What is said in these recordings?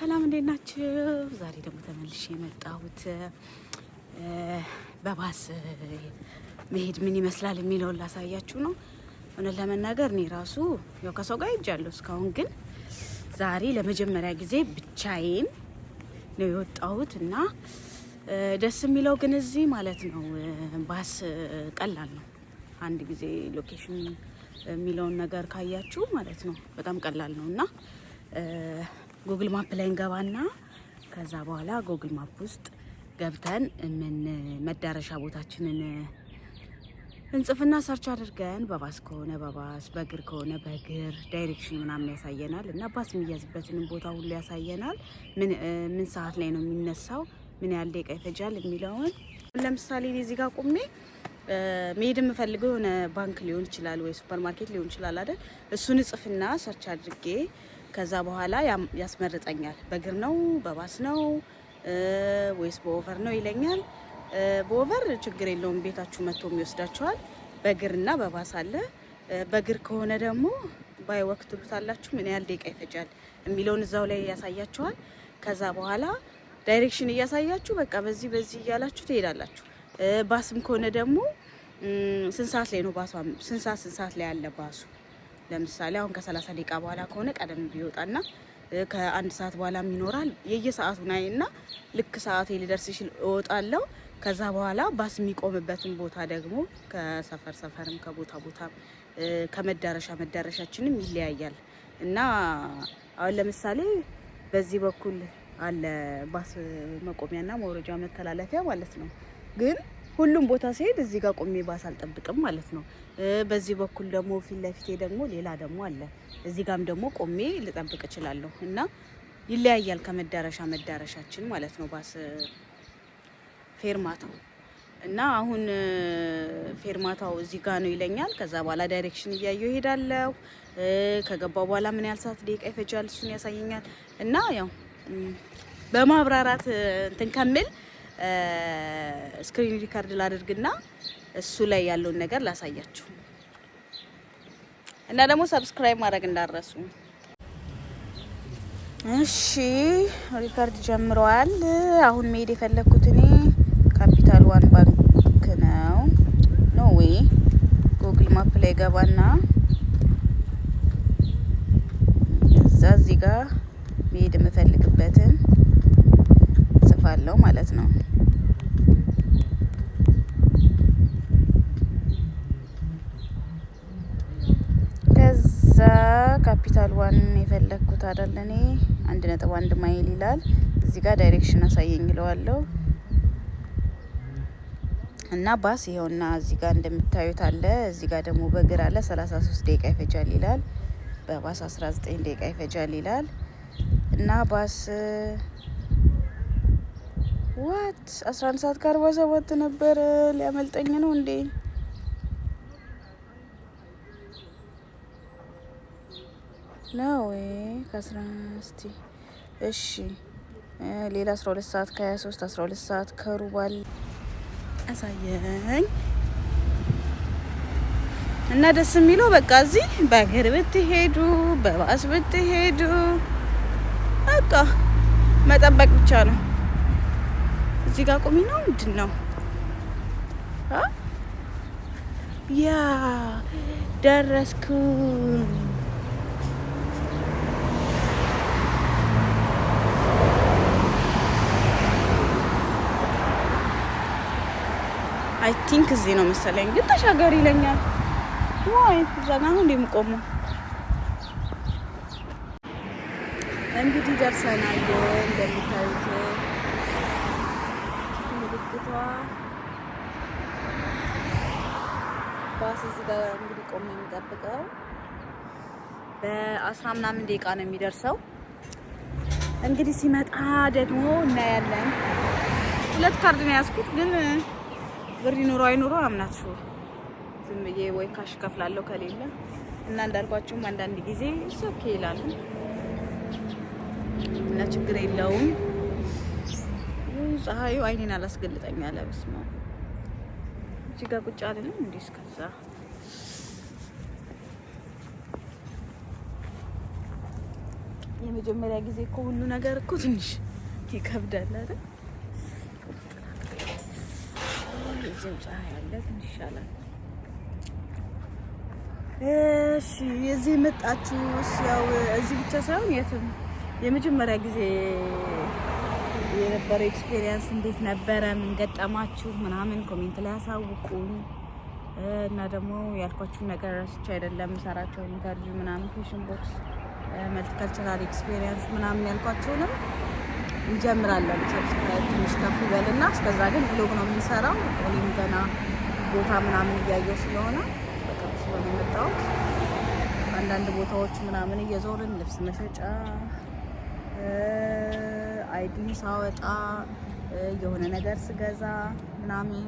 ሰላም እንዴት ናችሁ? ዛሬ ደግሞ ተመልሼ የመጣሁት በባስ መሄድ ምን ይመስላል የሚለውን ላሳያችሁ ነው። እውነት ለመናገር እኔ ራሱ ያው ከሰው ጋር ሄጃለሁ እስካሁን፣ ግን ዛሬ ለመጀመሪያ ጊዜ ብቻዬን ነው የወጣሁት እና ደስ የሚለው ግን እዚህ ማለት ነው ባስ ቀላል ነው። አንድ ጊዜ ሎኬሽን የሚለውን ነገር ካያችሁ ማለት ነው በጣም ቀላል ነው እና ጉግል ማፕ ላይ እንገባና ከዛ በኋላ ጉግል ማፕ ውስጥ ገብተን ምን መዳረሻ ቦታችንን እንጽፍና ሰርች አድርገን በባስ ከሆነ በባስ በእግር ከሆነ በእግር ዳይሬክሽን ምናምን ያሳየናል እና ባስ የሚያዝበትን ቦታ ሁሉ ያሳየናል። ምን ሰዓት ላይ ነው የሚነሳው፣ ምን ያህል ደቂቃ ይፈጃል የሚለውን ለምሳሌ እዚህ ጋር ቆሜ መሄድ የምፈልገው የሆነ ባንክ ሊሆን ይችላል ወይ ሱፐር ማርኬት ሊሆን ይችላል አይደል? እሱን ጽፍና ሰርች አድርጌ ከዛ በኋላ ያስመርጠኛል። በእግር ነው በባስ ነው ወይስ በኦቨር ነው ይለኛል። በኦቨር ችግር የለውም ቤታችሁ መጥቶ የሚወስዳችኋል። በእግርና በባስ አለ። በእግር ከሆነ ደግሞ ባይ ወቅት ትሉታላችሁ ምን ያህል ደቂቃ ይፈጃል የሚለውን እዛው ላይ ያሳያችኋል። ከዛ በኋላ ዳይሬክሽን እያሳያችሁ በቃ በዚህ እያላችሁ ትሄዳላችሁ። ባስም ከሆነ ደግሞ ስንት ሰዓት ላይ ነው ባሱ፣ ስንት ሰዓት ላይ ያለ ባሱ። ለምሳሌ አሁን ከ30 ደቂቃ በኋላ ከሆነ ቀደም ቢወጣና ከአንድ ሰዓት በኋላም ይኖራል። የየሰዓቱን አይና ልክ ሰዓቴ ሊደርስ ይችል እወጣለሁ። ከዛ በኋላ ባስ የሚቆምበትን ቦታ ደግሞ ከሰፈርም ከቦታ ከመዳረሻችንም ይለያያል እና አሁን ለምሳሌ በዚህ በኩል አለ ባስ መቆሚያና መውረጃ መተላለፊያ ማለት ነው። ግን ሁሉም ቦታ ሲሄድ እዚህ ጋር ቆሜ ባስ አልጠብቅም ማለት ነው። በዚህ በኩል ደግሞ ፊት ለፊቴ ደግሞ ሌላ ደግሞ አለ። እዚህ ጋርም ደግሞ ቆሜ ልጠብቅ እችላለሁ እና ይለያያል ከመዳረሻችን ማለት ነው ባስ ፌርማታው። እና አሁን ፌርማታው እዚህ ጋር ነው ይለኛል። ከዛ በኋላ ዳይሬክሽን እያየሁ እሄዳለሁ። ከገባው በኋላ ምን ያህል ሰዓት ደቂቃ ይፈጃል እሱን ያሳየኛል። እና ያው በማብራራት እንትን ከሚል ስክሪን ሪካርድ ላድርግና እሱ ላይ ያለውን ነገር ላሳያችሁ እና ደግሞ ሰብስክራይብ ማድረግ እንዳረሱ። እሺ ሪካርድ ጀምሯል። አሁን መሄድ የፈለኩት እኔ ካፒታል ዋን ባንክ ነው። ኖ ዌይ ጉግል ማፕ ላይ ገባና እዚህ ጋር መሄድ የምፈልግበትን ጽፋለሁ ማለት ነው። ከዛ ካፒታል ዋን የፈለግኩት አይደል እኔ 1.1 ማይል ይላል። እዚህ ጋር ዳይሬክሽን አሳየኝ ይለዋለሁ እና ባስ ይኸውና እዚህ ጋር እንደምታዩት አለ። እዚህ ጋር ደግሞ በእግር አለ 33 ደቂቃ ይፈጃል ይላል። በባስ 19 ደቂቃ ይፈጃል ይላል እና ባስ ዋት 11 ሰዓት ከ47 ነበር። ሊያመልጠኝ ነው እንዴ? ነው ከ11 እሺ ሌላ 12 ሰዓት ከ23 12 ሰዓት ከሩባል አሳየኝ እና ደስ የሚለው በቃ እዚህ በእግር ብትሄዱ በባስ ብትሄዱ በቃ መጠበቅ ብቻ ነው። እዚህ ጋር ቆሚ ነው ምንድን ነው ያ ደረስኩ። አይ ቲንክ እዚህ ነው መሰለኝ፣ ግን ተሻገር ይለኛል። ወይ እዛና አሁን እንደምቆመው እንግዲህ ደርሰናል። እንደምታዩት ምልክቷ ባስ እዚህ ጋር እንግዲህ ቆሜ የሚጠብቀው በ10 ምናምን ደቂቃ ነው የሚደርሰው። እንግዲህ ሲመጣ ደግሞ እናያለን። 2 ካርድ ነው ያዝኩት፣ ግን ብር ይኖረው አይኖረው አምናት ሹር ዝም ብዬ ወይ ካሽ ከፍላለሁ ከሌለ እና እንዳልኳችሁም አንዳንድ ጊዜ ኦኬ ይላል እና ችግር የለውም። ፀሐዩ አይኔን አላስገልጠኝ አለ። በስመ አብ እዚህ ጋር ቁጭ አይደለም እንዴ? እስከዛ የመጀመሪያ ጊዜ እኮ ሁሉ ነገር እኮ ትንሽ ይከብዳል አይደል? እዚህም ፀሐይ አለ ትንሽ ይሻላል። እሺ የዚህ መጣችሁስ? ያው እዚህ ብቻ ሳይሆን የትም የመጀመሪያ ጊዜ የነበረ ኤክስፒሪየንስ እንዴት ነበረ? ምን ገጠማችሁ? ምናምን ኮሜንት ላይ አሳውቁኝ። እና ደግሞ ያልኳችሁ ነገር ረስቼ አይደለም ሰራቸው ኢንተርቪው ምናምን ፌሽን ቦክስ መልቲካልቸራል ኤክስፒሪየንስ ምናምን ያልኳችሁንም እንጀምራለን። ሰብስክራይብ ትንሽ ከፍ ይበልና እስከዛ ግን ብሎግ ነው የምንሰራው። እኔም ገና ቦታ ምናምን እያየሁ ስለሆነ በቅርብ ስለሆነ የመጣሁት አንዳንድ ቦታዎች ምናምን እየዞርን ልብስ መሸጫ አይዲ ሳወጣ የሆነ ነገር ስገዛ ምናምን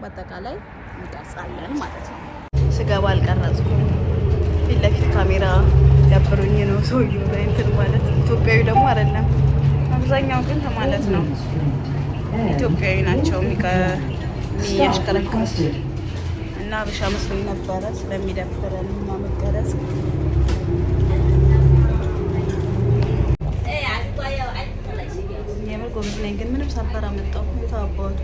በአጠቃላይ እንቀርጻለን ማለት ነው። ስገባ አልቀረጽኩም። ፊት ለፊት ካሜራ ደብሮኝ ነው ሰውዬው ላይ እንትን ማለት ኢትዮጵያዊ ደግሞ አይደለም አብዛኛው ግን ማለት ነው ኢትዮጵያዊ ናቸው የሚያሽከረክሩት እና አበሻ መስሎኝ ነበረ ስለሚደብረን እና መቀረጽ የምር ጎበዝ ነኝ ግን ምንም ሳልፈራ መጣሁ። የታባቱ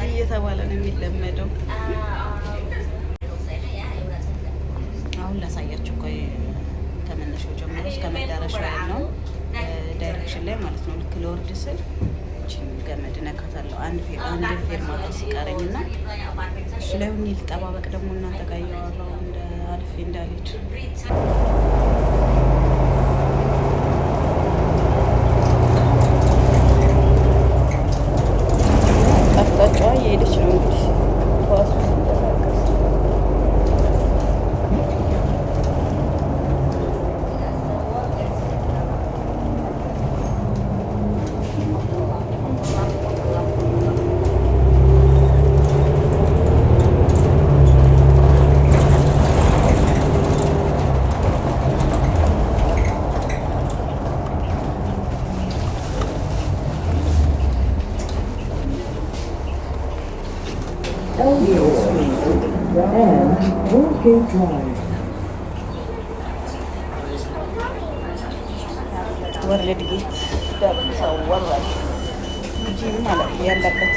እየተባለ ነው የሚለመደው። አሁን ላሳያችሁ ቆይ ከመነሻው ጀምሮ እስከ መዳረሻው ያለው ዳይሬክሽን ላይ ማለት ነው። ልክ ለወርድ ስል ገመድ ነካታለሁ። አንድ ፌርማታ ሲቀረኝ እና እሱ ላይ ሁኜ ልጠባበቅ ደግሞ እናንተ ጋር እያወራሁ እንደ አልፌ እንዳልሄድ ቀጣጫዋ እየሄደች ነው እንግዲህ ኳሱ ሲንቀሳቀስ ወርልድ ጌት ደርሰው ወረድ እንጂ ማለት ያለበት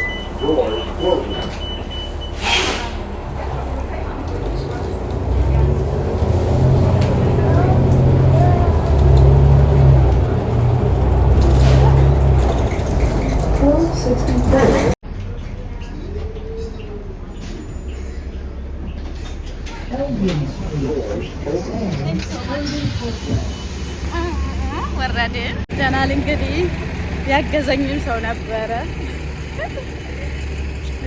ወረድን ደናል። እንግዲህ ያገዘኝም ሰው ነበረ።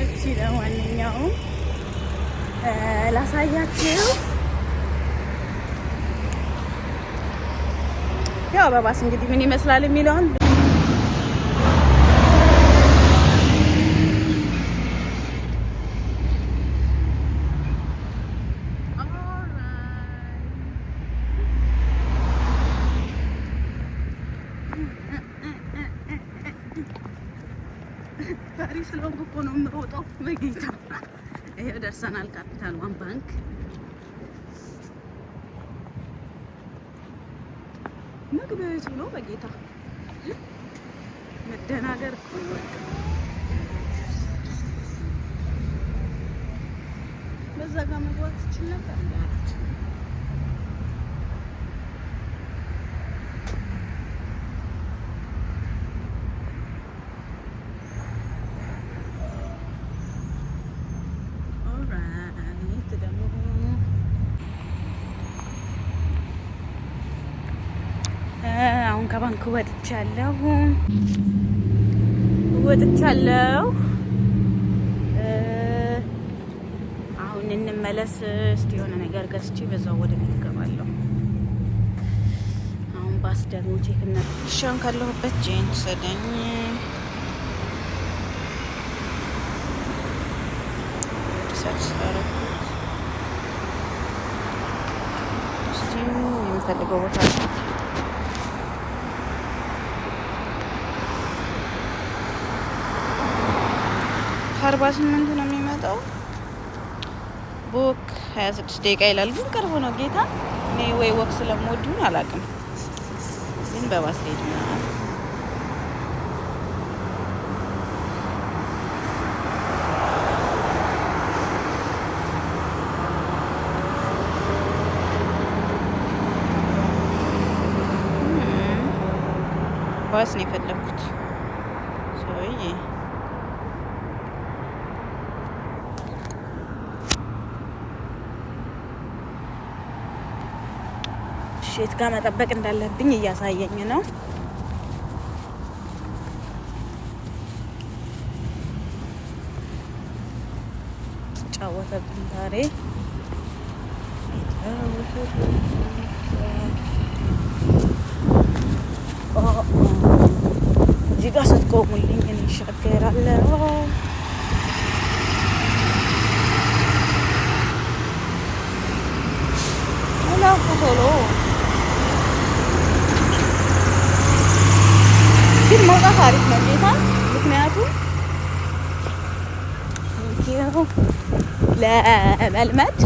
እሺ ለማንኛውም ላሳያችሁ። ያው በባስ እንግዲህ ምን ይመስላል የሚለውን ፈሪ ስለሆንኩ እኮ ነው የምሮጠው። በጌታ ይሄው ደርሰናል። ካፒታል ዋን ባንክ መግቢያው የቱ ነው? በጌታ መደናገር እኮ ነው። በዛ ጋር መግባት ትችል ነበር ማለት አሁን ከባንኩ ወጥቻለሁ። አሁን እንመለስ። እስቲ የሆነ ነገር ገዝቼ በዛው ወደ ቤት እገባለሁ። አሁን ባስ ደግሞ ቼክ እና ሻን ካለሁበት ጄን ሰደኝ ሰርች አረኩት። እስቲ የምፈልገው ቦታ ከ48 ነው የሚመጣው። ቦክ 26 ደቂቃ ይላል፣ ግን ቅርብ ነው ጌታ። እኔ ወይ ወክ ስለምወዱን አላውቅም። ግን በባስ ሄድ ነው። ባስ ነው የፈለኩት ሰውዬ። የት ጋር መጠበቅ እንዳለብኝ እያሳየኝ ነው። ጫወተብኝ ዛሬ። እዚህ ጋር ስትቆሙልኝ እኔ እሻገራለሁ። ቶሎ ግን መውጣት አሪፍ ነው ጌታ። ምክንያቱም ለመልመድ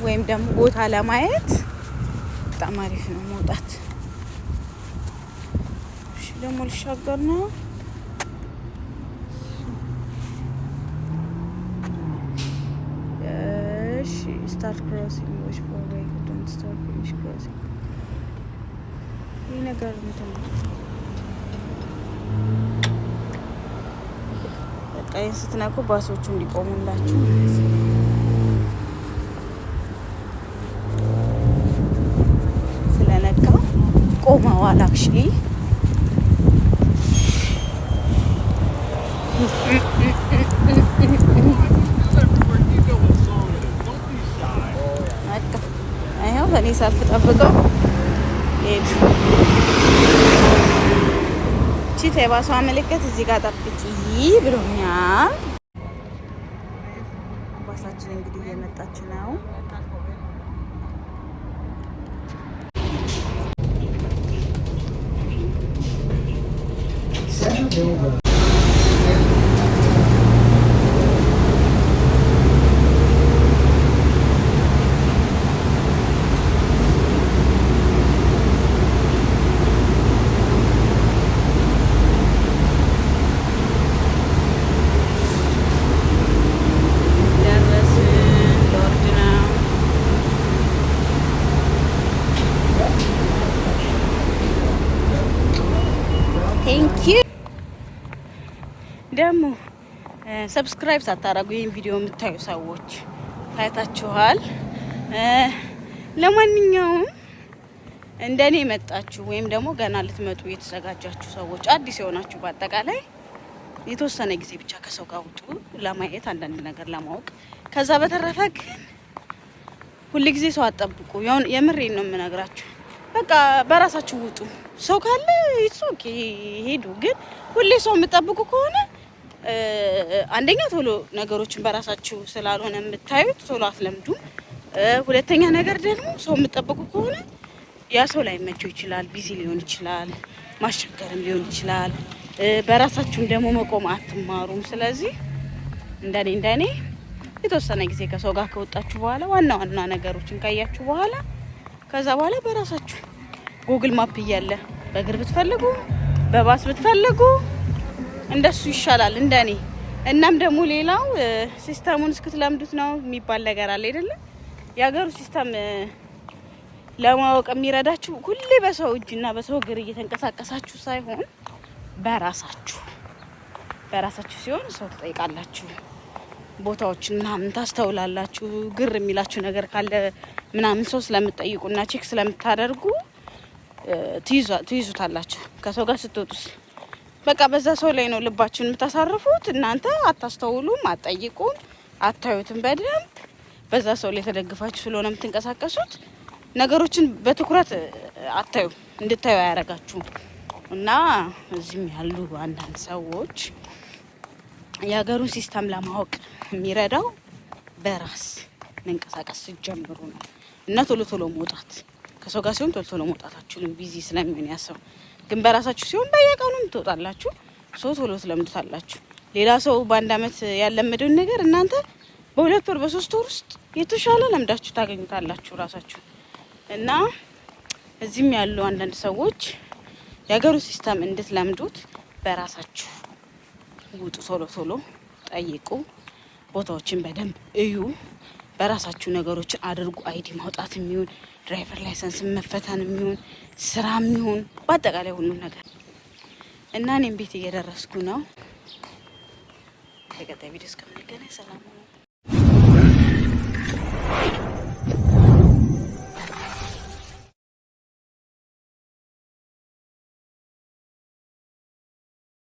ወይም ደግሞ ቦታ ለማየት በጣም አሪፍ ነው መውጣት። እሺ ደግሞ ልሻገር ነው። እሺ ስታርት ክሮሲንግ ዊች ፎር ዌይ ዶንት ስታርት ፊኒሽ ክሮሲንግ። ይህ ነገር ምንድን ነው? በቃ ይህን ስትነኩ ባሶቹ እንዲቆሙላችሁ ስለነካ ቆመዋል። አክቹሊ ይኸው እኔ ሰልፍ ጠብቀው ሄዱ። ቺት የባሷ ምልክት እዚህ ጋር ጠብቂ ብሎኛል። ባሳችን እንግዲህ እየመጣች ነው። ደግሞ ሰብስክራይብ ሳታረጉ ይህን ቪዲዮ የምታዩ ሰዎች ታይታችኋል። ለማንኛውም እንደኔ የመጣችሁ ወይም ደግሞ ገና ልትመጡ የተዘጋጃችሁ ሰዎች፣ አዲስ የሆናችሁ በአጠቃላይ የተወሰነ ጊዜ ብቻ ከሰው ጋር ውጡ ለማየት፣ አንዳንድ ነገር ለማወቅ። ከዛ በተረፈ ግን ሁል ጊዜ ሰው አትጠብቁ። የምሬን ነው የምነግራችሁ። በቃ በራሳችሁ ውጡ። ሰው ካለ ይጾክ ሄዱ። ግን ሁሌ ሰው የምትጠብቁ ከሆነ አንደኛ ቶሎ ነገሮችን በራሳችሁ ስላልሆነ የምታዩት ቶሎ አትለምዱም። ሁለተኛ ነገር ደግሞ ሰው የምትጠብቁ ከሆነ ያ ሰው ላይመቸው ይችላል፣ ቢዚ ሊሆን ይችላል፣ ማስቸገርም ሊሆን ይችላል። በራሳችሁም ደግሞ መቆም አትማሩም። ስለዚህ እንደኔ የተወሰነ ጊዜ ከሰው ጋር ከወጣችሁ በኋላ ዋና ዋና ነገሮችን ካያችሁ በኋላ ከዛ በኋላ በራሳችሁ ጉግል ማፕ እያለ በእግር ብትፈልጉ በባስ ብትፈልጉ እንደሱ ይሻላል እንደኔ። እናም ደግሞ ሌላው ሲስተሙን እስክትለምዱት ነው የሚባል ነገር አለ አይደለ? የሀገሩ ሲስተም ለማወቅ የሚረዳችሁ ሁሌ በሰው እጅና በሰው እግር እየተንቀሳቀሳችሁ ሳይሆን በራሳችሁ ሲሆን ሰው ትጠይቃላችሁ፣ ቦታዎችን ምናምን ታስተውላላችሁ። ግር የሚላችሁ ነገር ካለ ምናምን ሰው ስለምትጠይቁና ቼክ ስለምታደርጉ ትይዙታላችሁ። ከሰው ጋር ስትወጡስ በቃ በዛ ሰው ላይ ነው ልባችሁን የምታሳርፉት። እናንተ አታስተውሉም፣ አትጠይቁም፣ አታዩትም በደንብ በዛ ሰው ላይ ተደግፋችሁ ስለሆነ የምትንቀሳቀሱት ነገሮችን በትኩረት አታዩ እንድታዩ አያረጋችሁም። እና እዚህም ያሉ አንዳንድ ሰዎች የሀገሩን ሲስተም ለማወቅ የሚረዳው በራስ መንቀሳቀስ ስትጀምሩ ነው። እና ቶሎ መውጣት ከሰው ጋር ሲሆን ቶሎ መውጣታችሁንም ቢዚ ስለሚሆን ያሰው ግን በራሳችሁ ሲሆን በየቀኑ ትወጣላችሁ። ቶሎ ትለምዱታላችሁ። ሌላ ሰው በአንድ አመት ያለመደውን ነገር እናንተ በ2 ወር በ3 ወር ውስጥ የተሻለ ለምዳችሁ ታገኙታላችሁ ራሳችሁ። እና እዚህም ያሉ አንዳንድ ሰዎች የሀገሩ ሲስተም እንድትለምዱት በራሳችሁ ውጡ፣ ቶሎ ጠይቁ፣ ቦታዎችን በደንብ እዩ፣ በራሳችሁ ነገሮችን አድርጉ። አይዲ ማውጣት የሚሆን ድራይቨር ላይሰንስ መፈተን የሚሆን ስራ የሚሆን በአጠቃላይ ሁሉም ነገር እና እኔም ቤት እየደረስኩ ነው። በቀጣይ ቪዲዮ እስከምንገናኝ ሰላም ነው።